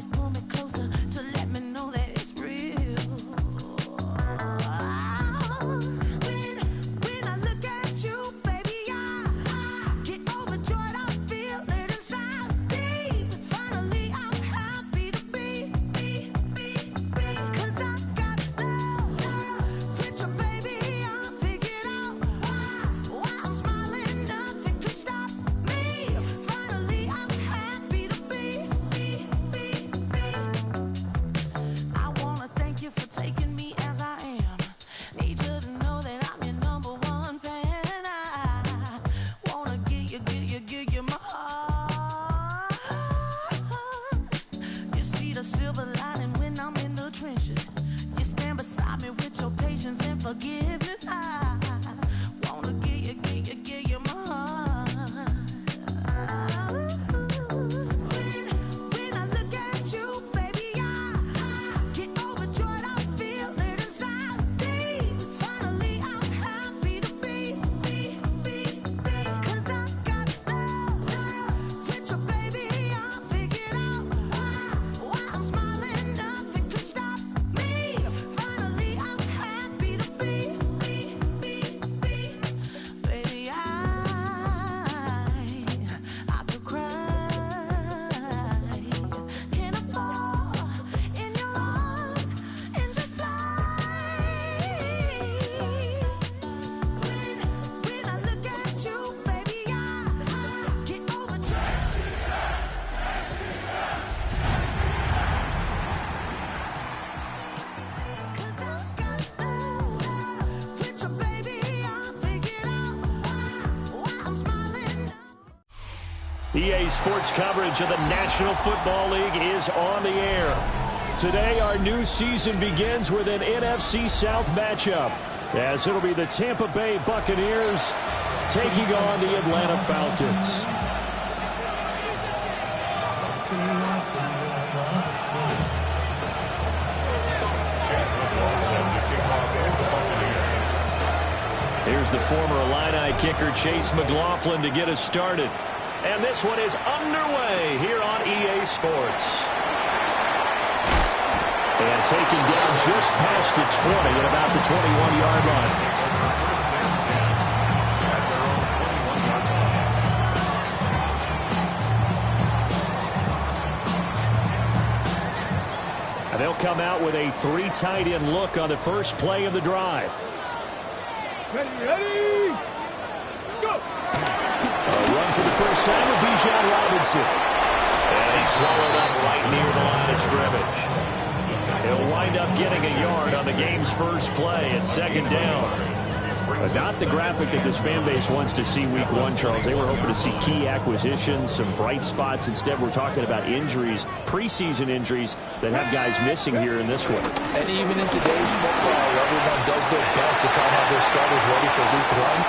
just pull me closer to let me know that it's real. When I look at you, baby, I get overjoyed. I feel it inside me. Finally, I'm happy to be. 'Cause I got love with your baby. I figured out why I'm smiling. Nothing can stop me. Finally, I'm happy to be. I wanna thank you for taking me as I am. Need you to know that I'm your number one fan. I wanna give you my heart. You see the silver lining when I'm in the trenches. You stand beside me with your patience and forgiveness. I wanna give you my heart. When I look at you, baby, I get overjoyed. I feel it inside me. Finally, I'm happy to be. 'Cause I got love with your baby. I figured out why I'm smiling. Nothing can stop me. Finally, I'm happy to be. Baby, I could cry. Can I fall in your arms and just fly? When I look at you, baby, I get overjoyed. 'Cause I got love with your baby. I figured out why I'm smiling. EA Sports coverage of the National Football League is on the air. Today, our new season begins with an NFC South matchup, as it'll be the Tampa Bay Buccaneers taking on the Atlanta Falcons. Here's the former Illini kicker Chase McLaughlin to get us started. And this one is underway here on EA Sports. And taken down just past the 20 at about the 21-yard line. And they'll come out with a 3 tight end look on the first play of the drive. Ready? Let's go. A run for the first time with Bijan Robinson. And he's swallowed up right near the line of scrimmage. He'll wind up getting a yard on the game's first play at second down. But not the graphic that this fan base wants to see week one, Charles. They were hoping to see key acquisitions, some bright spots. Instead, we're talking about injuries, preseason injuries that have guys missing here in this one. And even in today's football, everyone does their best to try and have their starters ready for week one.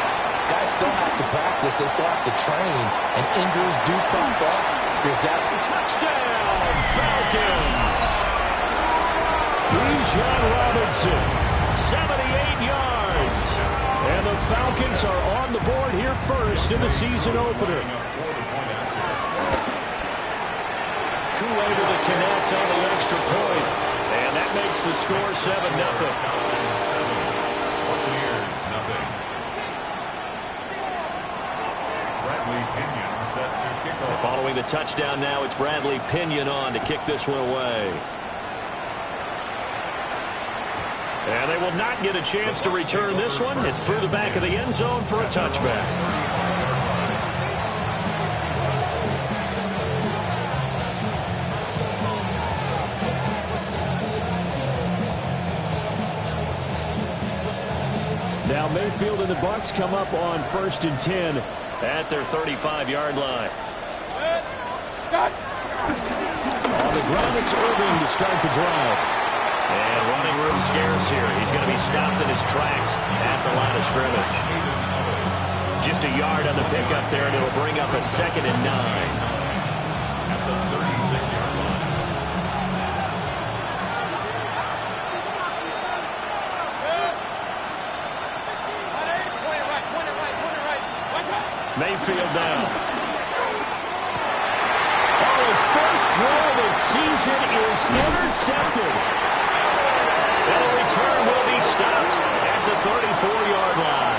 Guys still have to practice. They still have to train. And injuries do crop up. You're exactly. Touchdown, Falcons! Bijan Robinson, 78 yards. And the Falcons are on the board here first in the season opener. True able to connect on the extra point. And that makes the score 7-0. Following the touchdown now, it's Bradley Pinion on to kick this one away. And they will not get a chance to return this one. It's through the back of the end zone for a touchback. Now Mayfield and the Bucs come up on 1st and 10 at their 35-yard line. On the ground, it's Irving to start the drive. And running room scarce here. He's going to be stopped in his tracks at the line of scrimmage. Just a yard on the pickup there, and it'll bring up a 2nd and 9. At the 36-yard line. Mayfield down. Oh, his first first throw of the season is intercepted. And the return will be stopped at the 34-yard line.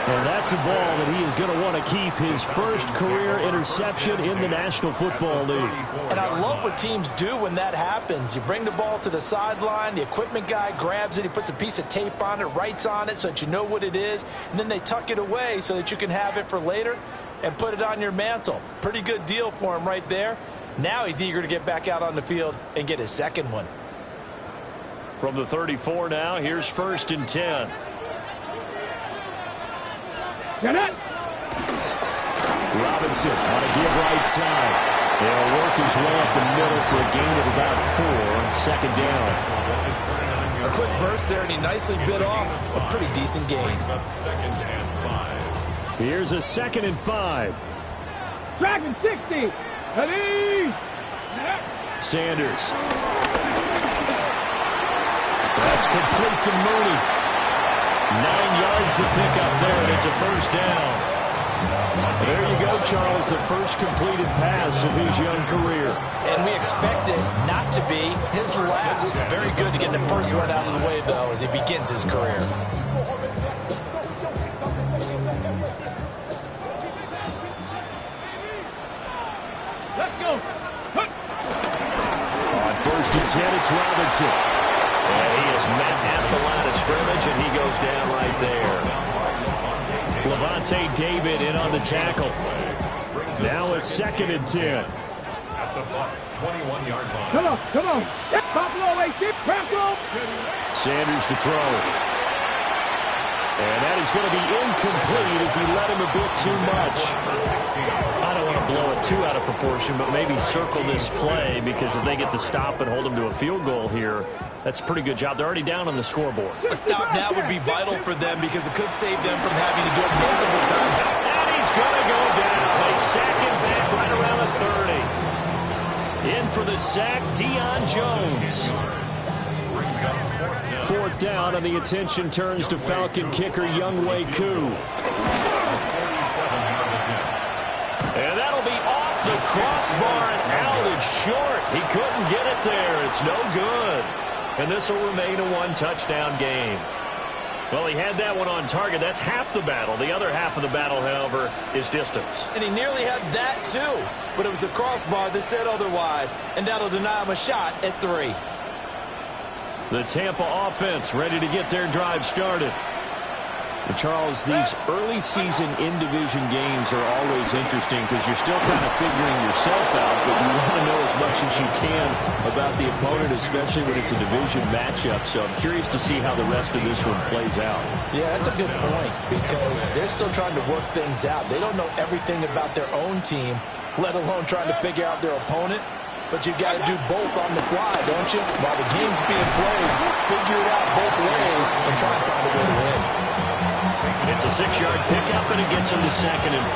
And that's a ball that he is going to want to keep, his first career interception in the National Football League. And I love what teams do when that happens. You bring the ball to the sideline, the equipment guy grabs it, he puts a piece of tape on it, writes on it so that you know what it is, and then they tuck it away so that you can have it for later and put it on your mantle. Pretty good deal for him right there. Now he's eager to get back out on the field and get his second one. From the 34 now, here's 1st and 10. Get it! Robinson on a give right side. They'll work his way up the middle for a gain of about 4 on 2nd down. A quick burst there, and he nicely bit off a pretty decent gain. Here's a 2nd and 5. Dragon 60! Ready! Sanders. That's complete to Mooney. 9 yards to pick up there, and it's a 1st down. There you go, Charles, the first completed pass of his young career. And we expect it not to be his last. Very good to get the first one out of the way, though, as he begins his career. Let's go! On 1st and 10, it's Robinson. And he is met at the line of scrimmage, and he goes down right there. Levante David in on the tackle. Now a 2nd and 10. At the Bucs 21-yard line. Come on! Get Buffalo, keep Buffalo! Sanders to throw. And that is going to be incomplete as he let him a bit too much. I don't want to blow it too out of proportion, but maybe circle this play, because if they get the stop and hold him to a field goal here, that's a pretty good job. They're already down on the scoreboard. A stop now would be vital for them because it could save them from having to do it multiple times. And he's going to go down. They sack him back right around the 30. In for the sack, Deion Jones. 4th down, and the attention turns to Falcon kicker Younghoe Koo. And that'll be off the crossbar and out. It's short. He couldn't get it there. It's no good. And this will remain a 1-touchdown game. Well, he had that one on target. That's half the battle. The other half of the battle, however, is distance. And he nearly had that, too. But it was the crossbar that said otherwise. And that'll deny him a shot at 3. The Tampa offense ready to get their drive started. And Charles, these early season in-division games are always interesting because you're still kind of figuring yourself out, but you want to know as much as you can about the opponent, especially when it's a division matchup. So I'm curious to see how the rest of this one plays out. Yeah, that's a good point because they're still trying to work things out. They don't know everything about their own team, let alone trying to figure out their opponent. But you've got to do both on the fly, don't you? While the game's being played, figure it out both ways and try to find a way to win. It's a 6-yard pickup, and it gets him to 2nd and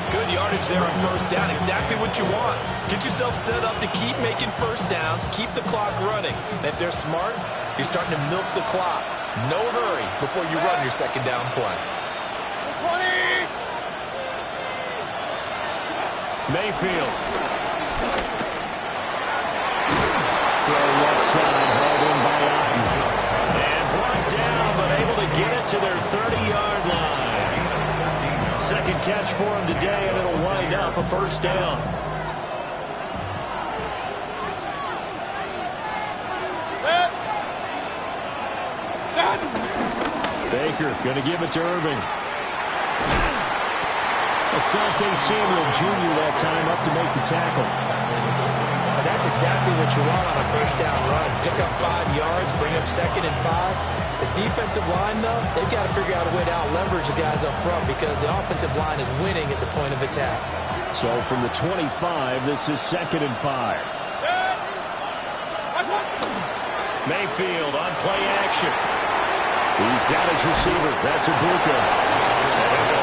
4. Good yardage there on 1st down. Exactly what you want. Get yourself set up to keep making 1st downs, keep the clock running. And if they're smart, you're starting to milk the clock. No hurry before you run your 2nd down play. 20! Mayfield. Throw left side, hauled in by Otten. And brought down, but able to get it to their 30-yard line. 2nd catch for him today, and it'll wind up a 1st down. Baker going to give it to Irving. Asante Samuel Jr. that time up to make the tackle. But that's exactly what you want on a 1st down run. Pick up 5 yards, bring up 2nd and 5. The defensive line, though, they've got to figure out a way to out-leverage the guys up front because the offensive line is winning at the point of attack. So from the 25, this is 2nd and 5. Mayfield on play action. He's got his receiver. That's Ibuka.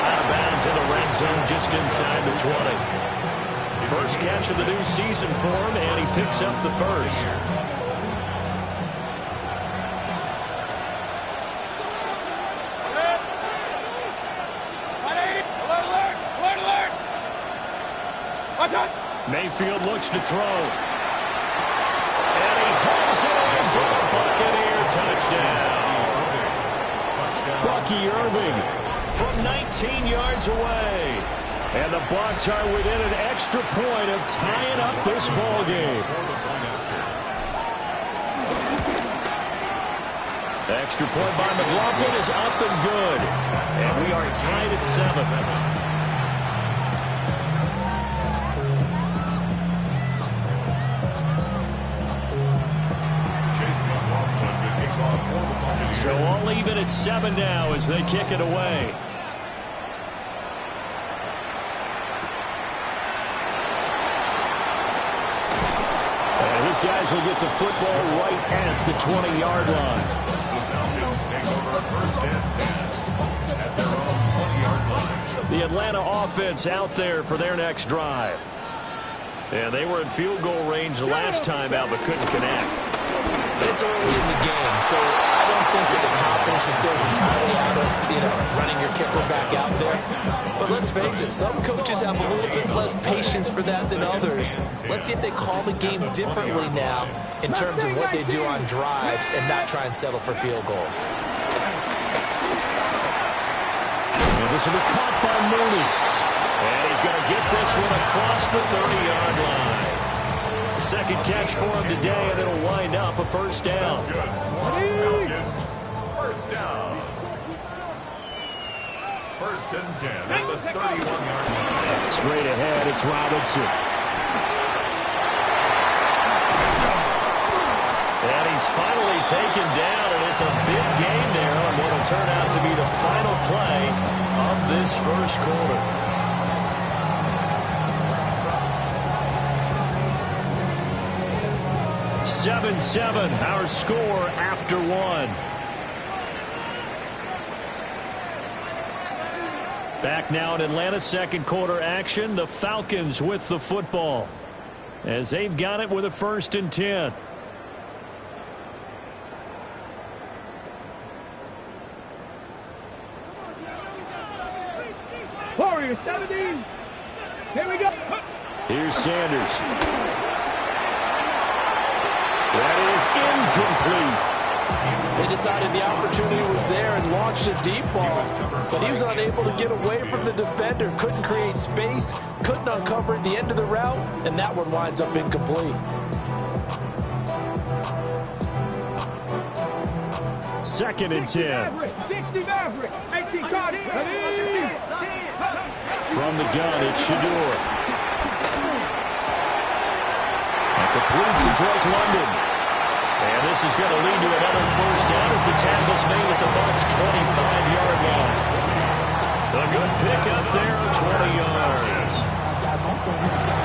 Out of bounds in the red zone just inside the 20. First catch of the new season for him, and he picks up the 1st. Mayfield looks to throw. And he hauls it in for a Buccaneer touchdown. Bucky Irving from 19 yards away. And the Bucs are within an extra point of tying up this ball game. Extra point by McLaughlin is up and good. And we are tied at 7. So all even at 7 now as they kick it away. And his guys will get the football right at the 20-yard line. Take over first and 10 at their own 20-yard line. The Atlanta offense out there for their next drive. And they were in field goal range the last time out, but couldn't connect. It's early in the game, so I don't think that the confidence just goes entirely out of, running your kicker back out there. But let's face it, some coaches have a little bit less patience for that than others. Let's see if they call the game differently now in terms of what they do on drives and not try and settle for field goals. And this will be caught by Mooney. And he's going to get this one across the 30-yard line. Second catch for him today, and it'll wind up a first down. Falcons, first down. First and 10 at the 31-yard line. Straight ahead, it's Robinson. And he's finally taken down, and it's a big gain there on what will turn out to be the final play of this first quarter. 7-7, our score after 1. Back now in Atlanta, second quarter action. The Falcons with the football as they've got it with a first and 10. Warriors 17. Here we go. Here's Sanders. That is incomplete. They decided the opportunity was there and launched a deep ball, but he was unable to get away from the defender, couldn't create space, couldn't uncover the end of the route, and that one winds up incomplete. Second and 10. 60 Maverick. 18 Cardi. From the gun, it's Shador. Completes to Drake London. And this is going to lead to another first down as the tackle's made at the Bucs' 25-yard line. A good pickup there, 20 yards.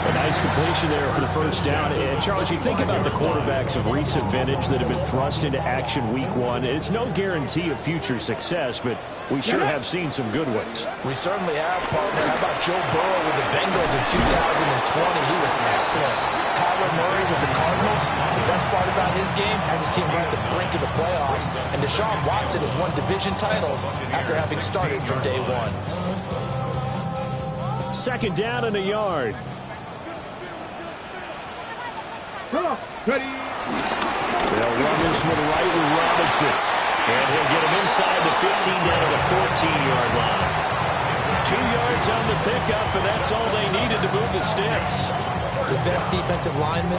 A nice completion there for the first down. And Charles, you think about the quarterbacks of recent vintage that have been thrust into action week 1. It's no guarantee of future success, but we sure have seen some good ones. We certainly have, partner. How about Joe Burrow with the Bengals in 2020? He was excellent. Kyler Murray with the Cardinals. The best part about his game has his team right at the brink of the playoffs. And Deshaun Watson has won division titles after having started from day 1. Second down and a yard. Ready. They'll run this one right with Robinson. And he'll get him inside the 15 down to the 14-yard line. 2 yards on the pickup, and that's all they needed to move the sticks. The best defensive linemen,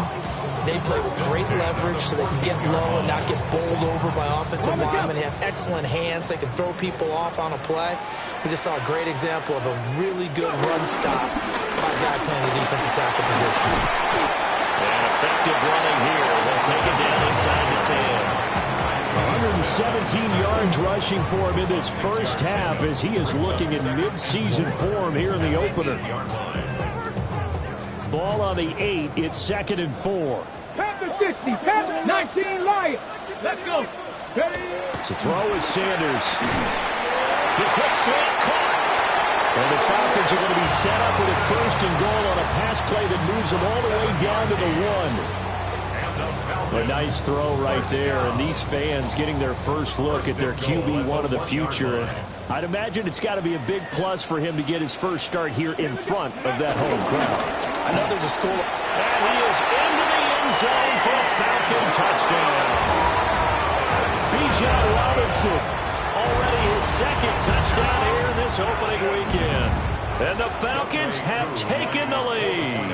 they play with great leverage so they can get low and not get bowled over by offensive linemen. They have excellent hands. They can throw people off on a play. We just saw a great example of a really good run stop by a guy playing the defensive tackle position. And effective running here. They'll take it down inside the 10. 117 yards rushing for him in this first half as he is looking in mid-season form here in the opener. Ball on the 8. It's second and 4. Panther 60. Panther 19 Lions. Let's go. Ready. To throw is Sanders. The quick slant caught. And the Falcons are going to be set up with a first and goal on a pass play that moves them all the way down to the 1. A nice throw right there, and these fans getting their first look at their QB1 of the future. And I'd imagine it's got to be a big plus for him to get his first start here in front of that home crowd. I know there's a score. And he is into the end zone for a Falcon touchdown. Bijan Robinson, already his second touchdown here in this opening weekend. And the Falcons have taken the lead.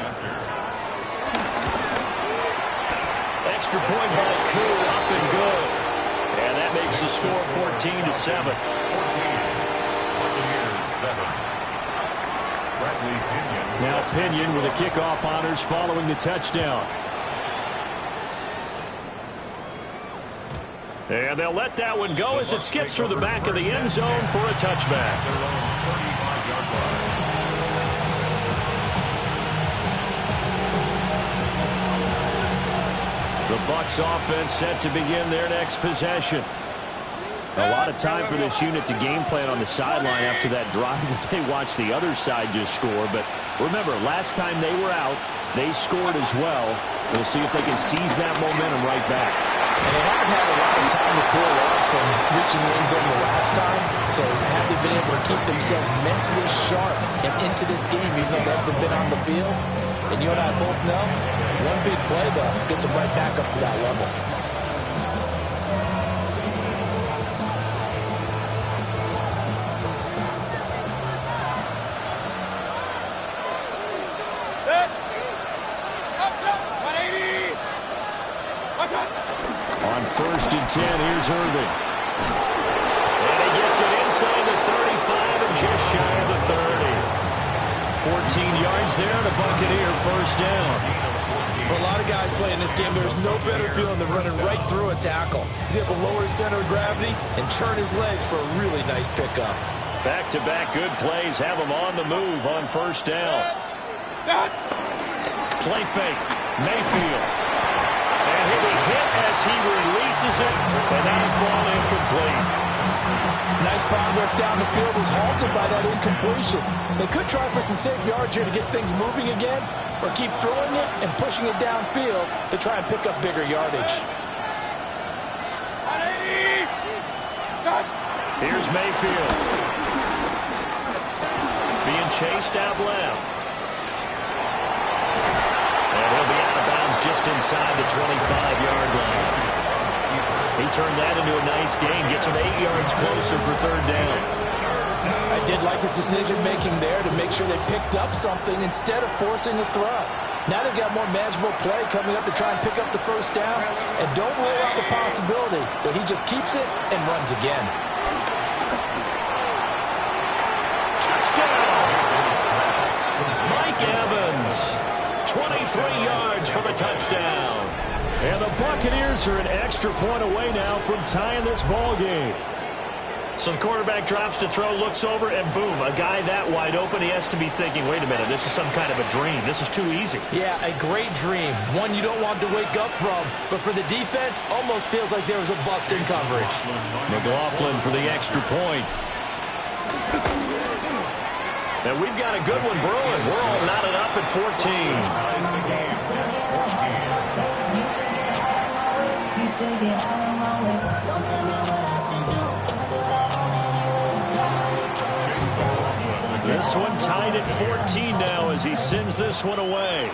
Extra point by Koo, up and good. And that makes the score 14-7. Now Pinion with the kickoff honors following the touchdown. And they'll let that one go as it skips through the back of the end zone for a touchback. The Bucs offense set to begin their next possession. A lot of time for this unit to game plan on the sideline after that drive that they watched the other side just score. But remember, last time they were out, they scored as well. We'll see if they can seize that momentum right back. And they haven't had a lot of time to cool off from reaching the end zone the last time. So have they been able to keep themselves mentally sharp and into this game, even though they haven't been on the field? And you and I both know, one big play, though, gets them right back up to that level. On 1st and 10, here's Irving. And he gets it inside the 35 and just shy of the 30. 14 yards there and a Buccaneer first down. For a lot of guys playing this game, there's no better feeling than running right through a tackle. He's able to lower his center of gravity and churn his legs for a really nice pickup. Back-to-back good plays have him on the move on first down. Play fake. Mayfield. And he'll be hit as he releases it, and that'll fall incomplete. Nice progress down the field was halted by that incompletion. They could try for some safe yards here to get things moving again, or keep throwing it and pushing it downfield to try and pick up bigger yardage. Here's Mayfield. Being chased out left. And he'll be out of bounds just inside the 25-yard line. He turned that into a nice gain, gets him 8 yards closer for third down. I did like his decision-making there to make sure they picked up something instead of forcing a throw. Now they've got more manageable play coming up to try and pick up the first down, and don't rule out the possibility that he just keeps it and runs again. Touchdown! Mike Evans, 23 yards for the touchdown. And the Buccaneers are an extra point away now from tying this ball game. So the quarterback drops to throw, looks over, and boom, a guy that wide open, he has to be thinking, wait a minute, this is some kind of a dream. This is too easy. Yeah, a great dream. One you don't want to wake up from. But for the defense, almost feels like there was a bust in coverage. McLaughlin for the extra point. And we've got a good one brewing. We're all knotted up at 14. This one tied at 14 now as he sends this one away.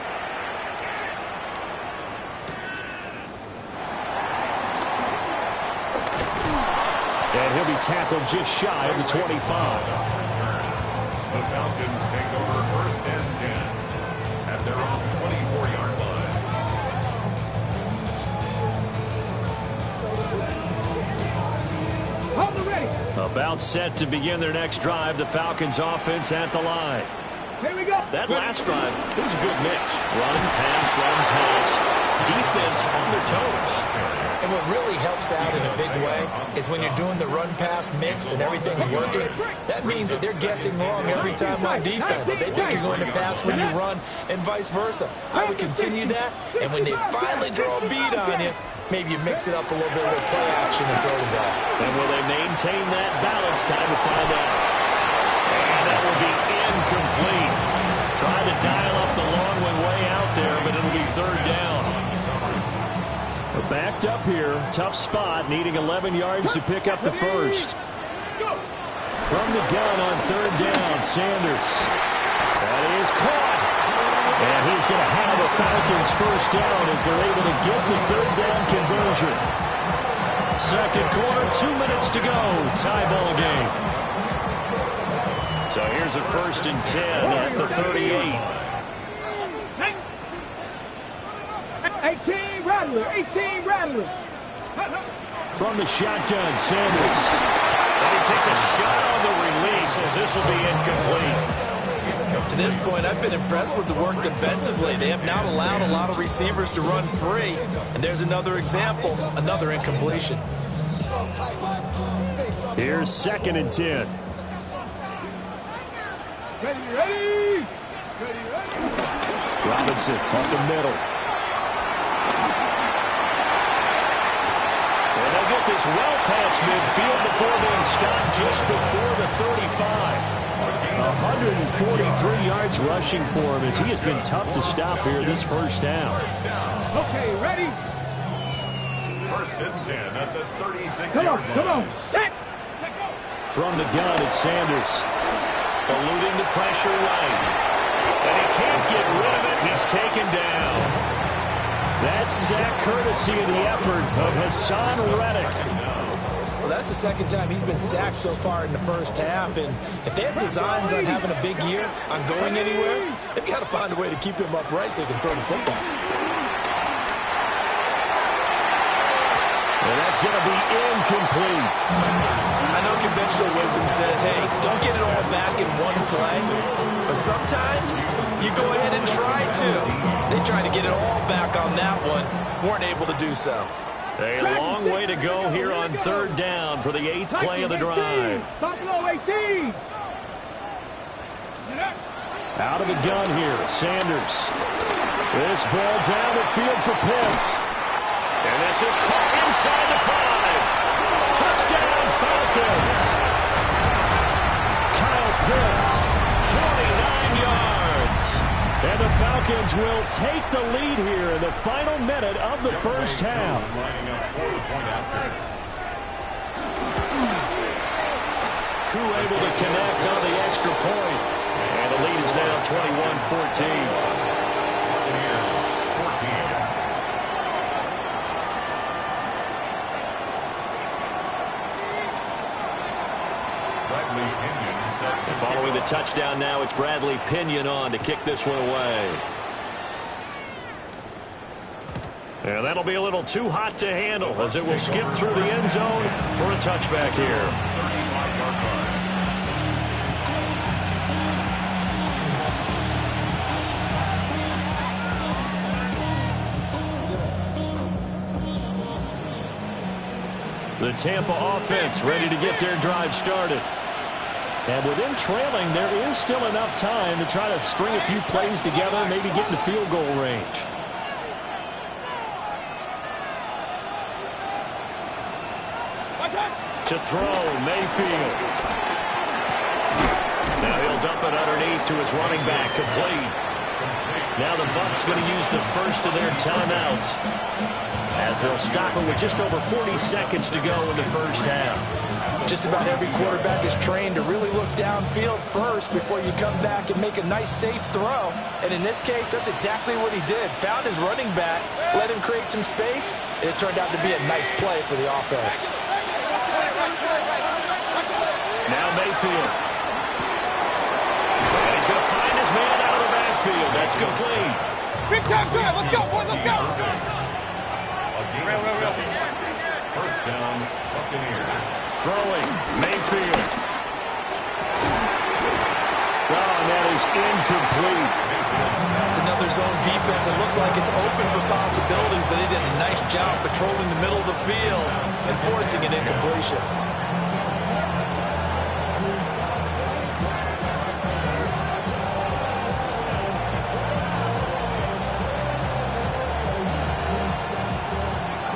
And he'll be tackled just shy of the 25. The Falcons take over 1st and 10 at their own 24-yard line. About set to begin their next drive, the Falcons offense at the line. Here we go. That last drive, it was a good mix. Run, pass, defense on their toes. And what really helps out in a big way is when you're doing the run-pass mix and everything's working, that means that they're guessing wrong every time on defense. They think you're going to pass when you run and vice versa. I would continue that, and when they finally draw a beat on you, maybe you mix it up a little bit with play action and throw the ball. And will they maintain that balance? Time to find out. And that will be incomplete. Trying to dial up the long one way out there, but it'll be third down. We're backed up here. Tough spot, needing 11 yards to pick up the first. From the gun on third down, Sanders. That is caught. And he Falcons first down as they're able to get the third down conversion. Second quarter, 2 minutes to go. Tie ball game. So here's a 1st and 10 at the 38. 18 Rattler, 18 Rattler. From the shotgun, Sanders. And he takes a shot on the release as this will be incomplete. To this point, I've been impressed with the work defensively. They have not allowed a lot of receivers to run free. And there's another example, another incompletion. Here's 2nd and 10. Ready. Robinson up the middle. And they'll get this well past midfield before being stopped just before the 35. 143 yards rushing for him as he has been tough to stop here this first down. Okay, ready? 1st and 10 at the 36-yard line. Come on. Set. From the gun, it's Sanders. Eluding the pressure right. And he can't get rid of it. He's taken down. That's sack courtesy of the effort of Hassan Reddick. Well, that's the second time he's been sacked so far in the first half. And if they have designs on having a big year, on going anywhere, they've got to find a way to keep him upright so they can throw the football. And that's going to be incomplete. I know conventional wisdom says, hey, don't get it all back in one play. But sometimes you go ahead and try to. They tried to get it all back on that one. Weren't able to do so. A long way to go here on 3rd down for the 8th play of the drive. Stop low, 18. Out of the gun here, Sanders. This ball down the field for Pitts. And this is caught inside the 5. Touchdown, Falcons. Kyle Pitts, 49 yards. And the Falcons will take the lead here in the final minute of the first half. Crew able to connect on the extra point. And the lead is now 21-14. Following the touchdown now, it's Bradley Pinion on to kick this one away. And that'll be a little too hot to handle as it will skip through the end zone for a touchback here. The Tampa offense ready to get their drive started. And with them trailing, there is still enough time to try to string a few plays together, maybe get in the field goal range. To throw, Mayfield. Now he'll dump it underneath to his running back, complete. Now the Bucs going to use the first of their timeouts as they'll stop it with just over 40 seconds to go in the first half. Just about every quarterback is trained to really look downfield first before you come back and make a nice, safe throw. And in this case, that's exactly what he did. Found his running back, let him create some space, and it turned out to be a nice play for the offense. Now Mayfield. And he's going to find his man out of the backfield. That's complete. Big time drive. Let's go, boys. Let's go. First down, Buccaneers. Throwing, Mayfield. Oh, and that is incomplete. It's another zone defense. It looks like it's open for possibilities, but they did a nice job patrolling the middle of the field and forcing an incompletion.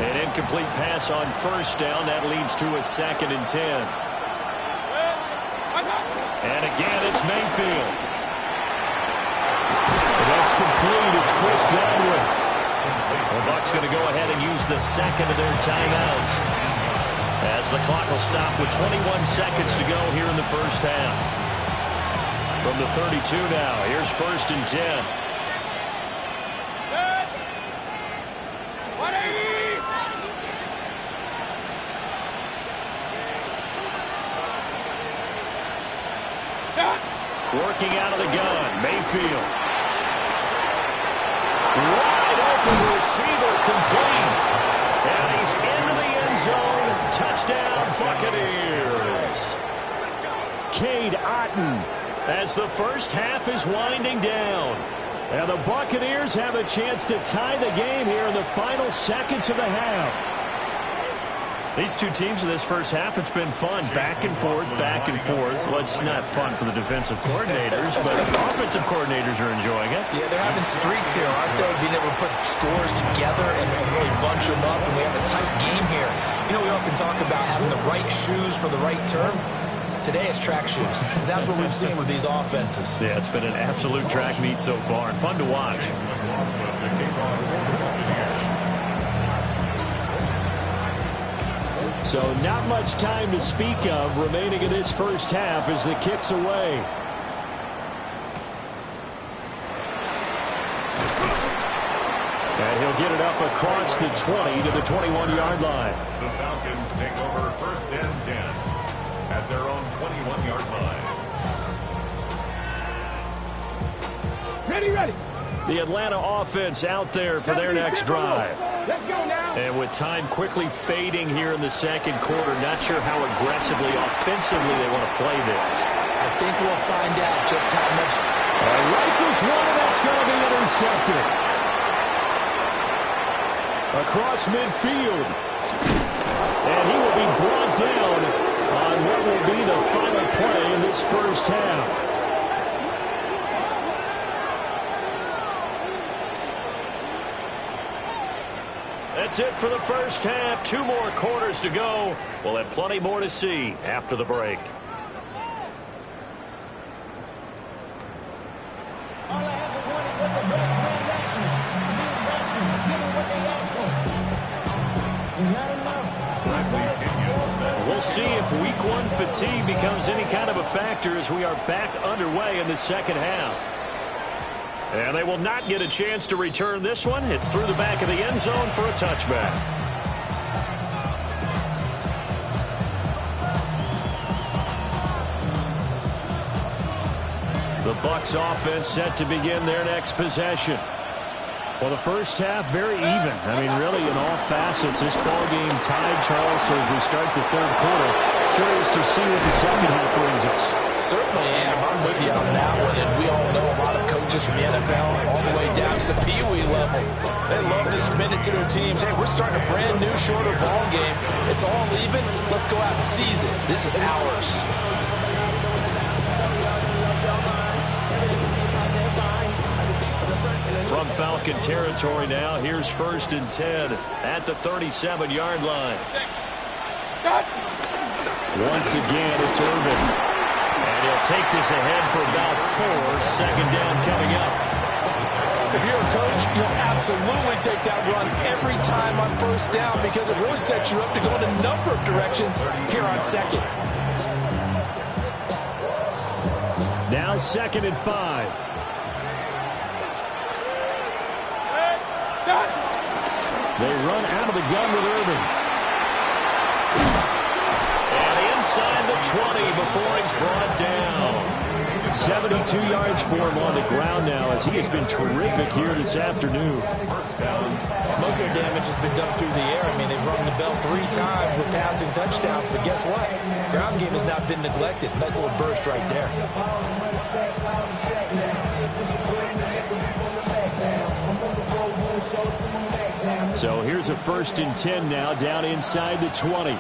An incomplete pass on first down. That leads to a 2nd and 10. And again, it's Mayfield. That's complete. It's Chris Godwin. The Bucs going to go ahead and use the second of their timeouts as the clock will stop with 21 seconds to go here in the first half. From the 32 now, here's 1st and 10. Working out of the gun, Mayfield. Wide open receiver complete. And he's into the end zone. Touchdown, Buccaneers. Cade Otton as the first half is winding down. And the Buccaneers have a chance to tie the game here in the final seconds of the half. These two teams in this first half, it's been fun. Back and forth, back and forth. Well, it's not fun for the defensive coordinators, but offensive coordinators are enjoying it. Yeah, they're having streaks here, aren't they? Being able to put scores together and really bunch them up, and we have a tight game here. You know, we often talk about having the right shoes for the right turf. Today it's track shoes. That's what we've seen with these offenses. Yeah, it's been an absolute track meet so far and fun to watch. So not much time to speak of remaining in this first half as the kick's away. And he'll get it up across the 20 to the 21-yard line. The Falcons take over first and 10 at their own 21-yard line. Ready. The Atlanta offense out there for their next drive. Let's go now. And with time quickly fading here in the second quarter, not sure how aggressively, offensively they want to play this. I think we'll find out just how much. Rifles one, and that's going to be intercepted. Across midfield. And he will be brought down on what will be the final play in this first half. That's it for the first half. 2 more quarters to go. We'll have plenty more to see after the break. All I ever wanted was a black grand national. Give them what they asked for. It's not enough. We'll see if week 1 fatigue becomes any kind of a factor as we are back underway in the second half. And they will not get a chance to return this one. It's through the back of the end zone for a touchback. The Bucs offense set to begin their next possession. Well, the first half, very even. I mean, really, in all facets, this ball game tied, Charles, so as we start the third quarter. Curious to see what the second half brings us. Certainly am. I'm with you on that one, and we all know a lot of coaches from the NFL all the way down to the Pee-wee level. They love to spin it to their teams. Hey, we're starting a brand new, shorter ball game. It's all even. Let's go out and seize it. This is ours. From Falcon territory now, here's 1st and 10 at the 37-yard line. Once again, it's Irvin. And he'll take this ahead for about 4. Second down coming up. If you're a coach, you'll absolutely take that run every time on first down because it really sets you up to go in a number of directions here on second. Now 2nd and 5. They run out of the gun with Irvin. And inside the 20 before he's brought down. 72 yards for him on the ground now as he has been terrific here this afternoon. Most of their damage has been done through the air. I mean, they've rung the bell 3 times with passing touchdowns, but guess what? Ground game has not been neglected. Nice little burst right there. So here's a 1st and 10 now down inside the 20.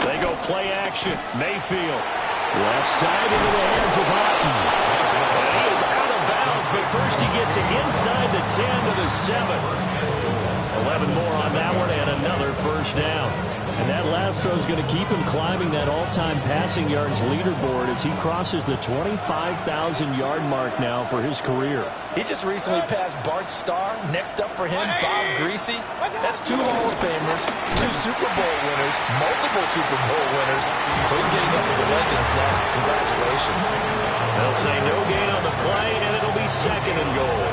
They go play action. Mayfield. Left side into the hands of Otton. And he is out of bounds, but first he gets it inside the 10 to the 7. 11 more on that one and another first down. And that last throw is going to keep him climbing that all-time passing yards leaderboard as he crosses the 25,000-yard mark now for his career. He just recently passed Bart Starr. Next up for him, Bob Greasy. That's 2 Hall of Famers, 2 Super Bowl winners, multiple Super Bowl winners. So he's getting up with the legends now. Congratulations. They'll say no gain on the play, and it'll be 2nd and goal.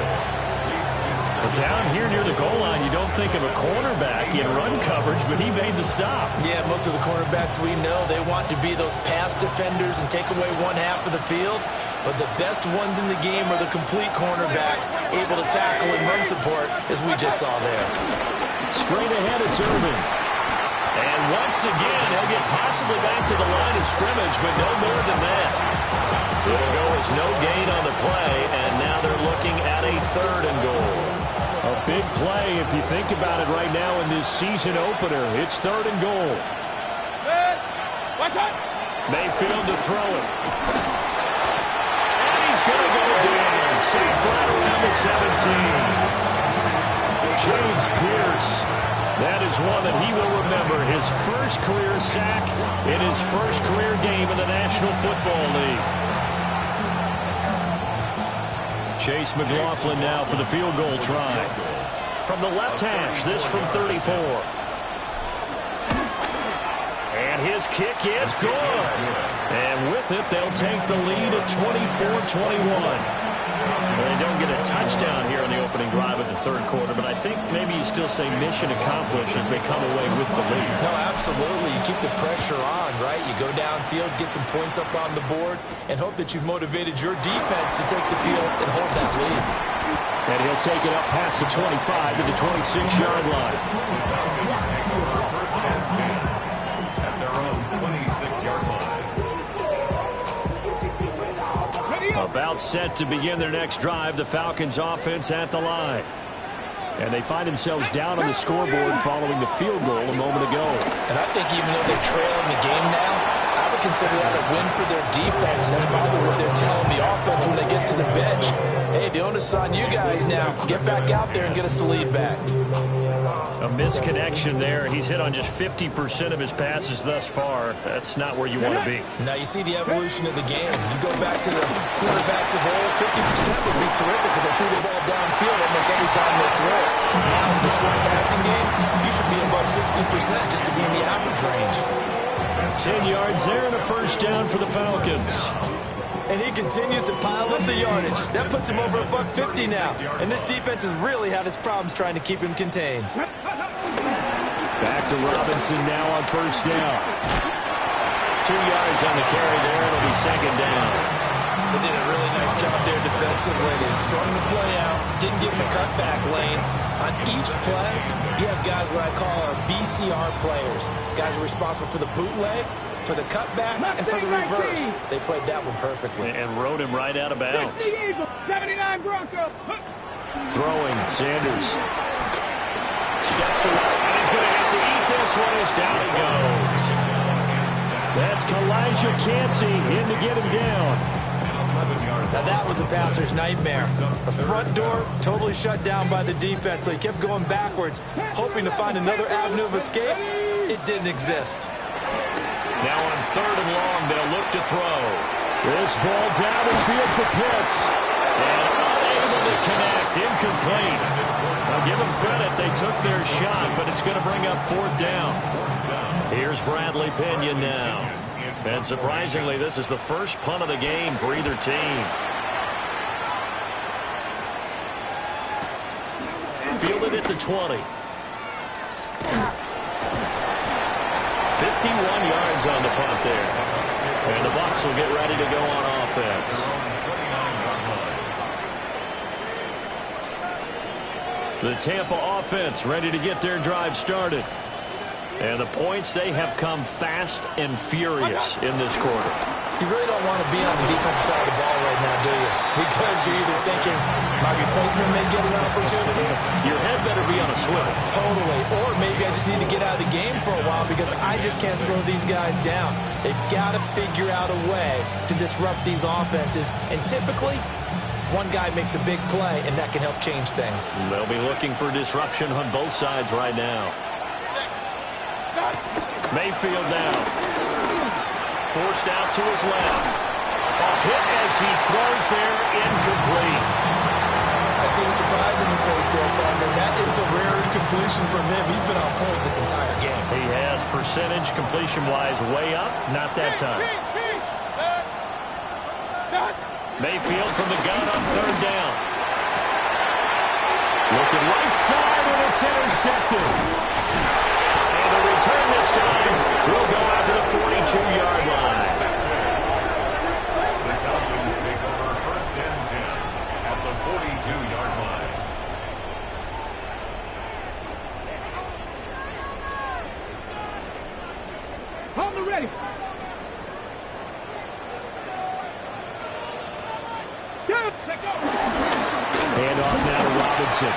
Down here near the goal line, you don't think of a cornerback in run coverage, but he made the stop. Yeah, most of the cornerbacks we know, they want to be those pass defenders and take away one half of the field. But the best ones in the game are the complete cornerbacks, able to tackle and run support, as we just saw there. Straight ahead, it's Irvin. And once again, he'll get possibly back to the line of scrimmage, but no more than that. It'll go as no gain on the play, and now they're looking at a 3rd and goal. A big play if you think about it right now in this season opener. It's 3rd and goal. Mayfield to throw it. And he's going to go down. Sacked right around the 17. James Pierce. That is one that he will remember. His first career sack in his first career game in the National Football League. Chase McLaughlin now for the field goal try. From the left hash, this from 34. And his kick is good. And with it, they'll take the lead at 24-21. They don't get a touchdown here in the opening drive of the 3rd quarter, but I think maybe you still say mission accomplished as they come away with the lead. No, absolutely. You keep the pressure on, right? You go downfield, get some points up on the board, and hope that you've motivated your defense to take the field and hold that lead. And he'll take it up past the 25 to the 26-yard line. First and 10 at their own 26-yard line. About set to begin their next drive, the Falcons offense at the line. And they find themselves down on the scoreboard following the field goal a moment ago. And I think even though they're trailing the game now, I would consider that a win for their defense. And that's probably what they're telling the offense when they get to the bench. Hey, the onus is on you guys now. Get back out there and get us the lead back. A misconnection there. He's hit on just 50% of his passes thus far. That's not where you want to be. Now you see the evolution of the game. You go back to the quarterbacks of old, 50% would be terrific because they threw the ball downfield almost every time they throw it. Now with the short passing game, you should be above 60% just to be in the average range. 10 yards there and a first down for the Falcons. And he continues to pile up the yardage. That puts him over $150 now. And this defense has really had its problems trying to keep him contained. Back to Robinson now on first down. 2 yards on the carry there. It'll be second down. They did a really nice job there defensively. They strung the play out, didn't give him a cutback lane. On each play, you have guys what I call our BCR players. Guys are responsible for the bootleg, for the cutback, and for the reverse. They played that one perfectly. And rode him right out of bounds. 79 Broncos. Throwing, Sanders. Steps away, and he's going to have to eat this one as down he goes. That's Kalijah Cansey in to get him down. Now that was a passer's nightmare. The front door totally shut down by the defense, so he kept going backwards, hoping to find another avenue of escape. It didn't exist. Now on 3rd and long, they'll look to throw. This ball down the field for Pitts. And unable to connect, incomplete. I'll give them credit, they took their shot, but it's going to bring up 4th down. Here's Bradley Pinion now. And surprisingly, this is the first punt of the game for either team. Fielded at the 20. 51 yards on the punt there. And the Bucs will get ready to go on offense. The Tampa offense ready to get their drive started. And the points, they have come fast and furious in this quarter. You really don't want to be on the defensive side of the ball right now, do you? Because you're either thinking, my replacement may get an opportunity. Your head better be on a swivel. Totally. Or maybe I just need to get out of the game for a while because I just can't slow these guys down. They've got to figure out a way to disrupt these offenses. And typically, one guy makes a big play, and that can help change things. They'll be looking for disruption on both sides right now. Mayfield now. Forced out to his left. A hit as he throws there, incomplete. I see the surprise in your face there, partner. That is a rare incompletion from him. He's been on point this entire game. He has percentage completion-wise way up. Not that time. Mayfield from the gun on 3rd down. Looking right side, and it's intercepted. And the return this time will go out to the 42-yard line. The Falcons take over first and 10 at the 42-yard line. On the ready. Hand off now to Robinson.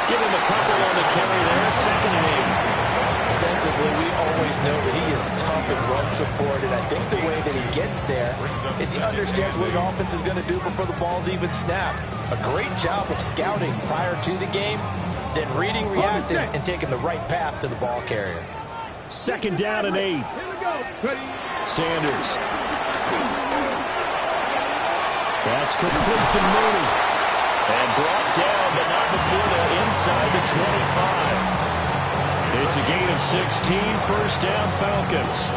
Give him a couple on the carry there. 2nd and 8. Defensively, we always know that he is tough and run support, and I think the way that he gets there is he understands what an offense is going to do before the ball's even snapped. A great job of scouting prior to the game, then reading, reacting, and taking the right path to the ball carrier. 2nd down and 8. Here we go. Ready. Sanders. That's complete to Mooney. And brought down, but not before they're inside the 25. It's a gain of 16, 1st down Falcons.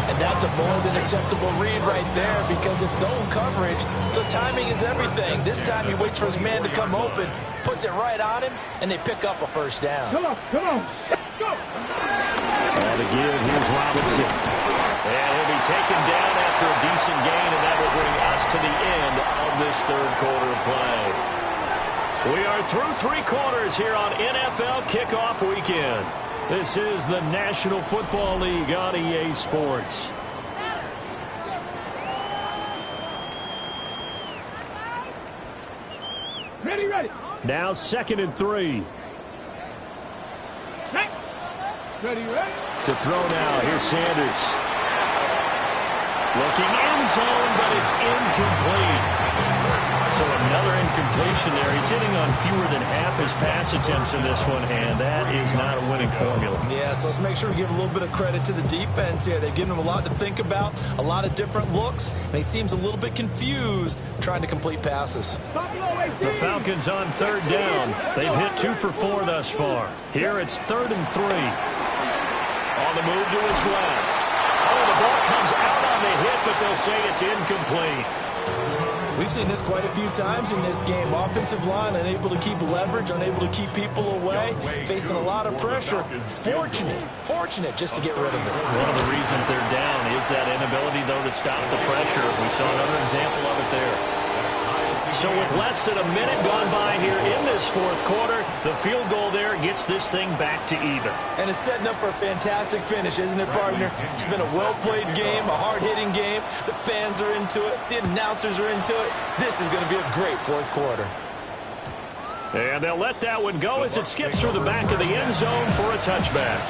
And that's a more than acceptable read right there because it's zone coverage, so timing is everything. This time he waits for his man to come open, puts it right on him, and they pick up a 1st down. Come on. Go. And again, here's Robinson. And he'll be taken down after a decent gain, and that will bring us to the end of this 3rd quarter of play. We are through 3 quarters here on NFL Kickoff Weekend. This is the National Football League on EA Sports. Ready. Now 2nd and 3. Ready. To throw now, here's Sanders. Looking end zone, but it's incomplete. So another incompletion there. He's hitting on fewer than half his pass attempts in this one, and that is not a winning formula. Yeah, so let's make sure we give a little bit of credit to the defense here. They've given him a lot to think about, a lot of different looks, and he seems a little bit confused trying to complete passes. The Falcons on 3rd down. They've hit 2 for 4 thus far. Here it's 3rd and 3. On the move to his left. Oh, the ball comes out on the hit, but they'll say it's incomplete. We've seen this quite a few times in this game. Offensive line unable to keep leverage, unable to keep people away, facing a lot of pressure. Fortunate just to get rid of it. One of the reasons they're down is that inability, though, to stop the pressure. We saw another example of it there. So with less than a minute gone by here in this 4th quarter, the field goal there gets this thing back to even. And it's setting up for a fantastic finish, isn't it, partner? It's been a well-played game, a hard-hitting game. The fans are into it. The announcers are into it. This is going to be a great 4th quarter. And they'll let that one go as it skips through the back of the end zone for a touchback.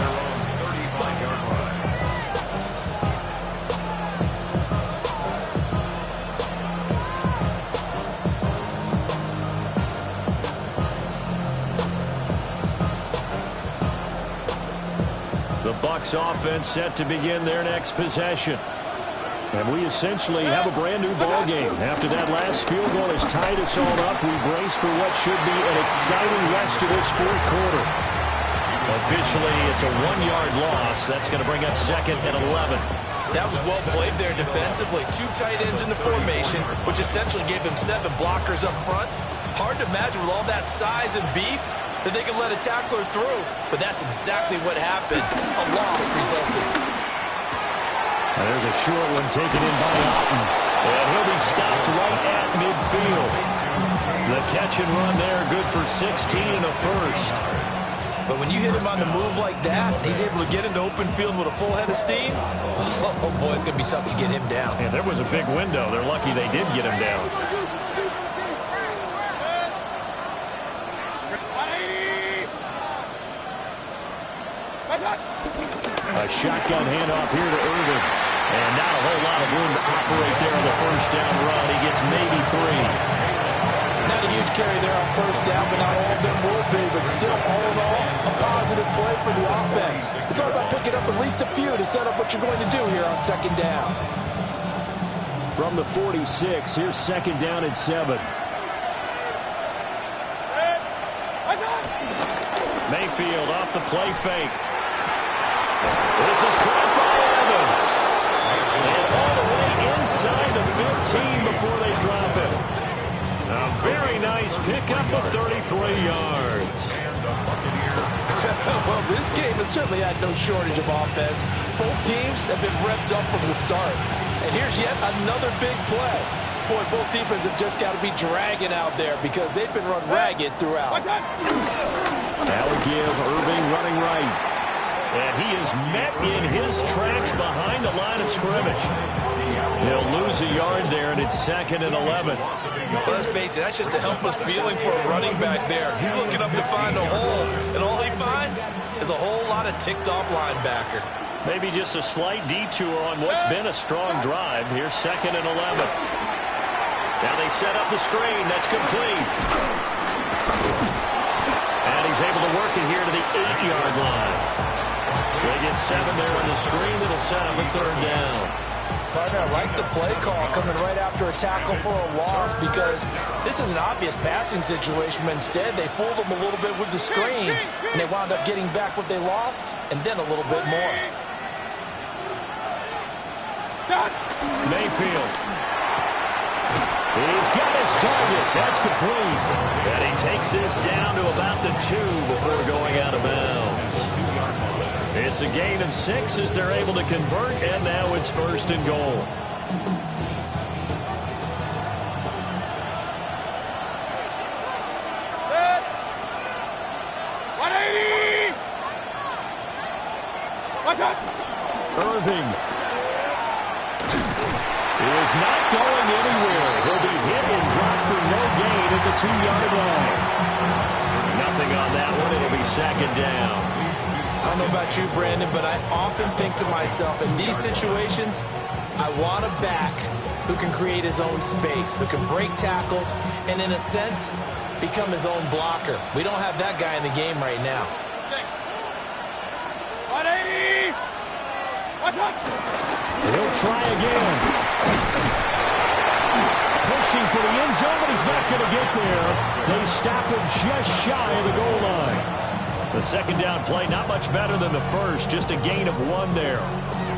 The Bucs offense set to begin their next possession. And we essentially have a brand new ball game. After that last field goal has tied us all up, we brace for what should be an exciting rest of this 4th quarter. Officially, it's a 1-yard loss. That's going to bring up 2nd and 11. That was well played there defensively. 2 tight ends in the formation, which essentially gave him 7 blockers up front. Hard to imagine with all that size and beef that they could let a tackler through. But that's exactly what happened. A loss resulted. And there's a short one taken in by Otten. And he'll be stopped right at midfield. The catch and run there, good for 16 and a 1st. But when you hit him on the move like that, he's able to get into open field with a full head of steam. Oh, boy, it's going to be tough to get him down. Yeah, there was a big window. They're lucky they did get him down. A shotgun handoff here to Irvin. And not a whole lot of room to operate there on the 1st down run. He gets maybe 3. Not a huge carry there on 1st down, but not all of them will be. But still, all in all, a positive play for the offense. It's all about picking up at least a few to set up what you're going to do here on 2nd down. From the 46, here's 2nd down and 7. Mayfield off the play fake. This is caught by Evans. And all the way inside the 15 before they drop it. A very nice pickup of 33 yards. Well, this game has certainly had no shortage of offense. Both teams have been revved up from the start. And here's yet another big play. Boy, both defenses have just got to be dragging out there because they've been run ragged throughout. That would give Irving running right. And he is met in his tracks behind the line of scrimmage. He'll lose a yard there, and it's 2nd and 11. Well, let's face it, that's just a helpless feeling for a running back there. He's looking up to find a hole, and all he finds is a whole lot of ticked-off linebacker. Maybe just a slight detour on what's been a strong drive. Here's 2nd and 11. Now they set up the screen. That's complete. And he's able to work it here to the 8-yard line. They get 7 there on the screen. That'll set up a 3rd down. Partner, I like the play call coming right after a tackle for a loss because this is an obvious passing situation, but instead they fooled them a little bit with the screen, and they wound up getting back what they lost and then a little bit more. Mayfield. He's got his target. That's complete. And he takes this down to about the 2 before going out of bounds. It's a gain of 6 as they're able to convert, and now it's 1st and goal. Irving is not going anywhere. He'll be hit and dropped for no gain at the 2-yard line. Nothing on that one. It'll be 2nd down. I don't know about you, Brandon, but I often think to myself, in these situations, I want a back who can create his own space, who can break tackles, and in a sense, become his own blocker. We don't have that guy in the game right now. 180! He'll try again. Pushing for the end zone, but he's not going to get there. They stop him just shy of the goal line. The 2nd down play, not much better than the first, just a gain of 1 there.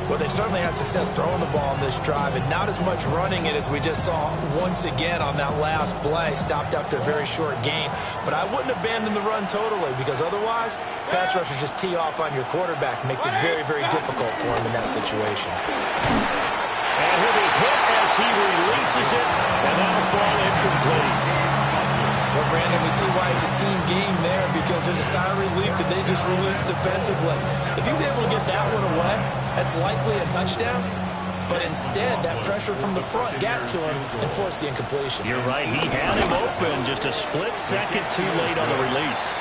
Well, they certainly had success throwing the ball on this drive, and not as much running it as we just saw once again on that last play, stopped after a very short gain. But I wouldn't abandon the run totally, because otherwise, pass rushers just tee off on your quarterback. Makes it very, very difficult for him in that situation. And he'll be hit as he releases it, and that'll fall incomplete. Well, Brandon, we see why it's a team game there, because there's a sign of relief that they just released defensively. If he's able to get that one away, that's likely a touchdown. But instead, that pressure from the front got to him and forced the incompletion. You're right. He had him open just a split second too late on the release.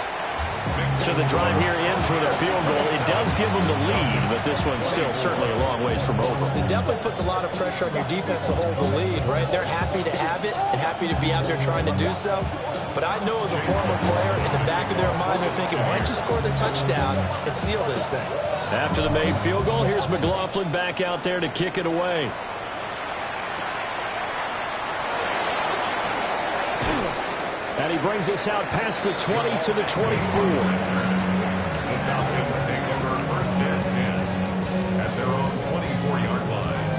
So the drive here ends with a field goal. It does give them the lead, but this one's still certainly a long ways from over. It definitely puts a lot of pressure on your defense to hold the lead, right? They're happy to have it and happy to be out there trying to do so. But I know as a former player, in the back of their mind, they're thinking, why don't you score the touchdown and seal this thing? After the made field goal, here's McLaughlin back out there to kick it away. And he brings us out past the 20 to the 24. The Falcons take over 1st and 10 at their own 24-yard line.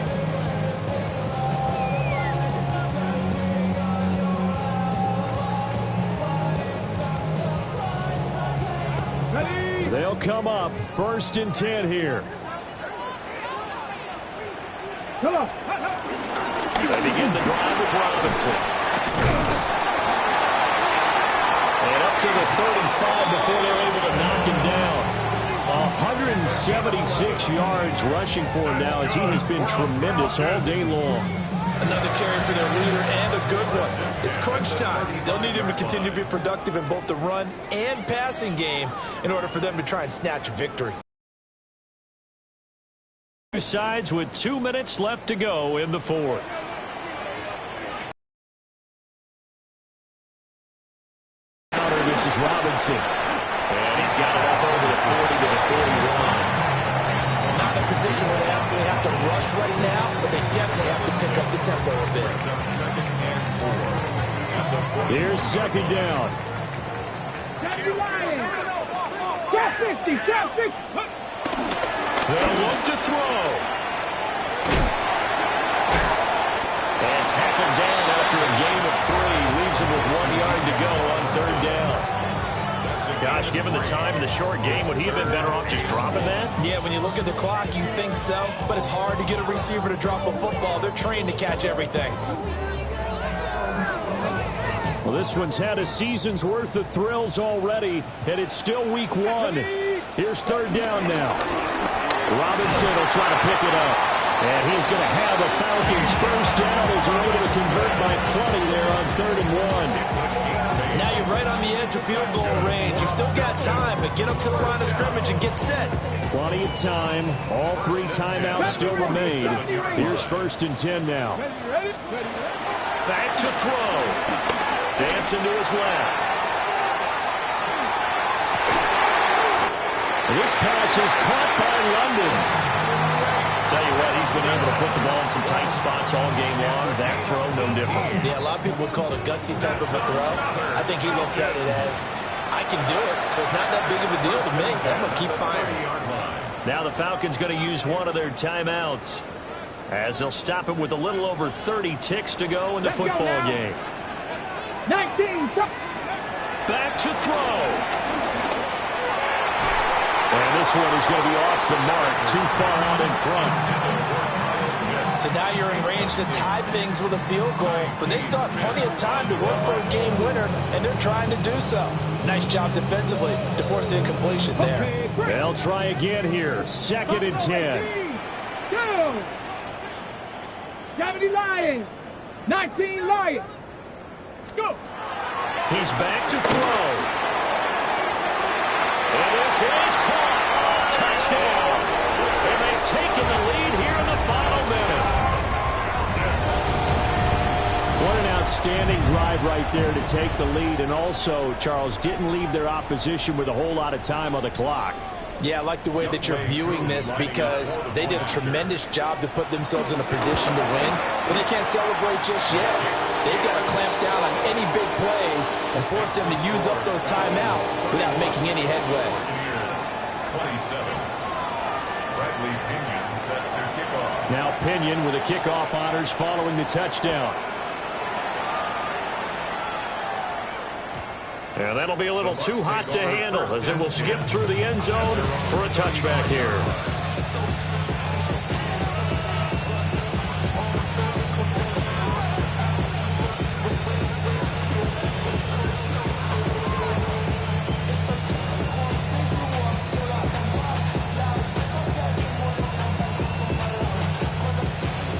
They'll come up 1st and 10 here. They begin the drive with Robinson. And up to the 35 before they're able to knock him down. 176 yards rushing for him now as he has been tremendous all day long. Another carry for their leader and a good one. It's crunch time. They'll need him to continue to be productive in both the run and passing game in order for them to try and snatch a victory. Two sides with 2 minutes left to go in the 4th. This is Robinson. And he's got it up over the 40 to the 41. Not a position where they absolutely have to rush right now, but they definitely have to pick up the tempo a bit. Here's 2nd down. Shot 50, shot 60. They'll look to throw. And tackled down after a gain of 3. Leaves leaves him with 1 yard to go on third down. Gosh, given the time in the short game, would he have been better off just dropping that? Yeah, when you look at the clock, you think so. But it's hard to get a receiver to drop a football. They're trained to catch everything. Well, this one's had a season's worth of thrills already, and it's still week 1. Here's third down now. Robinson will try to pick it up. And he's going to have a Falcons first down as they're able to convert by plenty there on 3rd and 1. Now you're right on the edge of field goal range. You still got time, but get up to the line of scrimmage and get set. Plenty of time. All 3 timeouts still remain. Here's 1st and 10 now. Back to throw. Dancing to his left. This pass is caught by London. Tell you what, he's been able to put the ball in some tight spots all game long. That throw, no different. Yeah, a lot of people would call it a gutsy type of a throw. I think he looks at it as, I can do it, so it's not that big of a deal to me. I'm going to keep firing. Now the Falcons going to use one of their timeouts as they'll stop it with a little over 30 ticks to go in the football game. 19. Back to throw. And this one is going to be off the mark, too far out in front. So now you're in range to tie things with a field goal, but they still have plenty of time to work for a game winner, and they're trying to do so. Nice job defensively to force the incompletion there. They'll try again here, 2nd and 10. 2. 70 Lions. 19 Lions. Go. He's back to throw. And this is caught. Touchdown. And they've taken the lead here in the final minute. What an outstanding drive right there to take the lead. And also, Charles, didn't leave their opposition with a whole lot of time on the clock. Yeah, I like the way that you're viewing this because they did a tremendous job to put themselves in a position to win, but they can't celebrate just yet. They've got to clamp down on any big plays and force them to use up those timeouts without making any headway. 27. Bradley Pinion set to kick off. Now Pinion with the kickoff honors following the touchdown. And that'll be a little too hot to handle as it will skip through the end zone for a touchback here.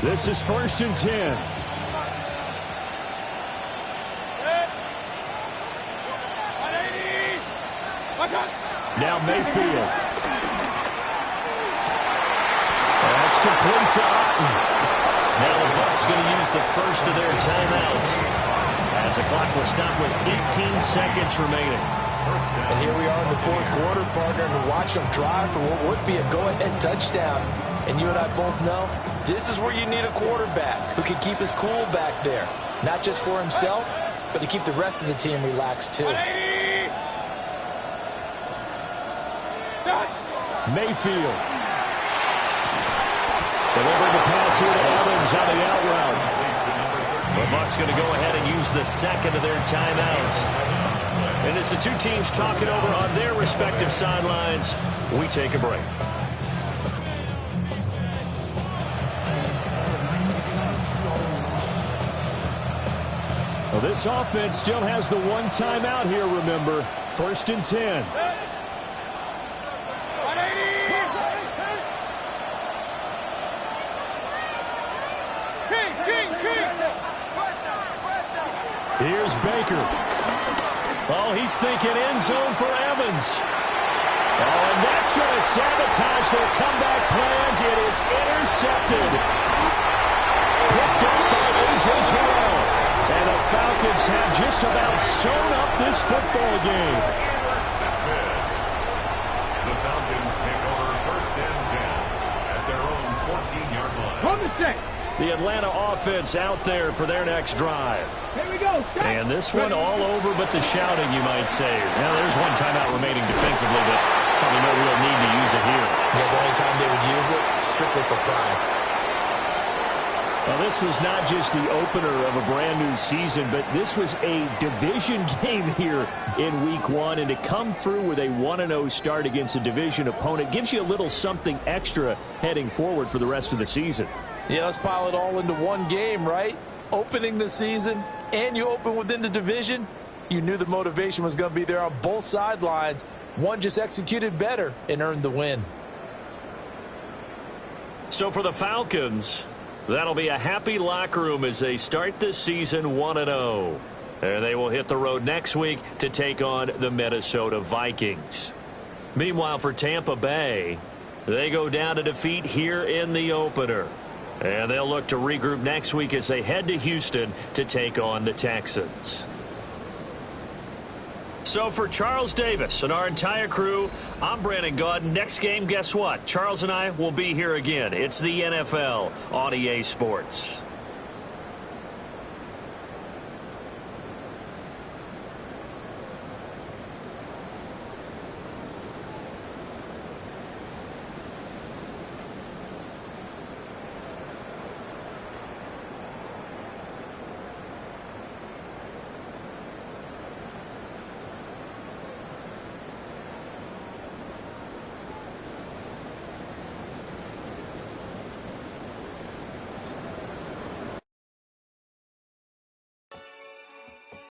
This is 1st and 10. Now Mayfield. That's complete to Otten. Now the Bucs going to use the first of their timeouts as the clock will stop with 18 seconds remaining. And here we are in the 4th quarter, partner, and watch them drive for what would be a go-ahead touchdown. And you and I both know this is where you need a quarterback who can keep his cool back there, not just for himself, but to keep the rest of the team relaxed too. Mayfield. Delivering the pass here to Evans on the out route. The Bucs going to go ahead and use the second of their timeouts. And as the two teams talking over on their respective sidelines, we take a break. Well, this offense still has the one timeout here, remember. 1st and 10. Here's Baker. Oh, he's thinking end zone for Evans. Oh, and that's going to sabotage their comeback plans. It is intercepted. Picked up by A.J. Terrell. And the Falcons have just about sewn up this football game. The Falcons take over 1st and 10 at their own 14-yard line. On the set. The Atlanta offense out there for their next drive. Here we go. Stop. And this one all over but the shouting, you might say. Now, there's one timeout remaining defensively, but probably no real need to use it here. Yeah, the only time they would use it, strictly for pride. Well, this was not just the opener of a brand-new season, but this was a division game here in Week 1. And to come through with a 1-0 start against a division opponent gives you a little something extra heading forward for the rest of the season. Yeah, let's pile it all into one game, right? Opening the season, and you open within the division. You knew the motivation was going to be there on both sidelines. One just executed better and earned the win. So for the Falcons, that'll be a happy locker room as they start this season 1-0. And they will hit the road next week to take on the Minnesota Vikings. Meanwhile, for Tampa Bay, they go down to defeat here in the opener. And they'll look to regroup next week as they head to Houston to take on the Texans. So for Charles Davis and our entire crew, I'm Brandon Gaudin. Next game, guess what? Charles and I will be here again. It's the NFL on EA Sports.